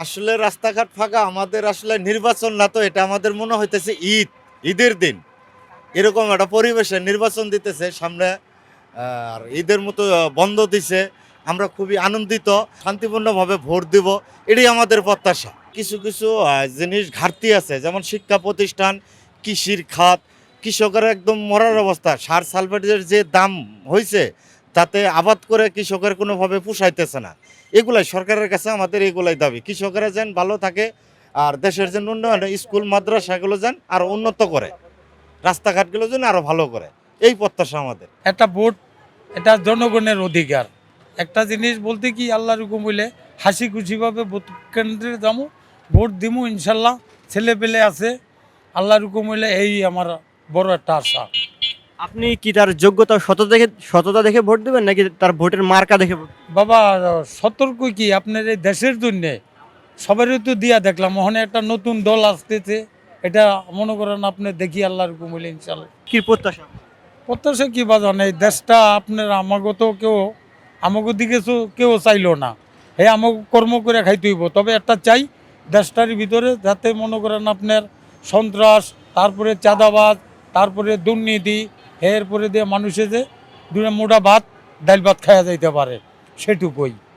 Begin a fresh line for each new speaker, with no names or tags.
আসলে রাস্তাঘাট ফাঁকা আমাদের আসলে নির্বাচন না, তো এটা আমাদের মনে হইতেছে ঈদের দিন এরকম একটা পরিবেশে নির্বাচন দিতেছে সামনে। আর ঈদের মতো বন্ধ দিছে, আমরা খুবই আনন্দিত, শান্তিপূর্ণভাবে ভোট দিব, এটাই আমাদের প্রত্যাশা। কিছু কিছু জিনিস ঘাটতি আছে, যেমন শিক্ষা প্রতিষ্ঠান, কৃষির খাত, কৃষকের একদম মরার অবস্থা। সার সালফেটের যে দাম হয়েছে, তাতে আবাদ করে কৃষকের কোনোভাবে পোষাইতেছে না। এগুলাই সরকারের কাছে আমাদের এগুলাই দাবি, কৃষকেরা যেন ভালো থাকে আর দেশের যেন উন্নয়ন, স্কুল মাদ্রাসাগুলো যেন আরও উন্নত করে, রাস্তাঘাটগুলো যেন আরও ভালো করে, এই প্রত্যাশা আমাদের।
একটা ভোট, এটা জনগণের অধিকার। একটা জিনিস বলতে কি, আল্লাহর হুকুম হইলে হাসি খুশিভাবে ভোট কেন্দ্রে যাবো, ভোট দিমু ইনশাল্লাহ। ছেলে পেলে আছে, আল্লাহর হুকুম হইলে এই আমার বড় একটা আশা।
আপনি কি তার যোগ্যতা সততা দেখে ভোট দেবেন নাকি তার ভোটের মার্কা দেখে ভোট?
বাবা, সতর্ক কি আপনার এই দেশের জন্যে সবারই তো দিয়া দেখলাম, ওখানে একটা নতুন দল আসতেছে, এটা মনে করেন আপনি দেখি আল্লাহর হুকুম হইলে ইনশাল্লাহ।
কি প্রত্যাশা?
প্রত্যাশা কি বাজান, এই দেশটা আপনার আমাকে তো কেউ আমাকে দিকে তো কেউ চাইলো না, হে আমাকে কর্ম করে খাইতে হইব। তবে একটা চাই, দেশটার ভিতরে যাতে মনে করেন আপনার সন্ত্রাস, তারপরে চাঁদাবাজ, তারপরে দুর্নীতি, এরপরে দিয়ে মানুষে যে দুটো মোটা ভাত ডাইল ভাত খাওয়া যাইতে পারে, সেটুকুই।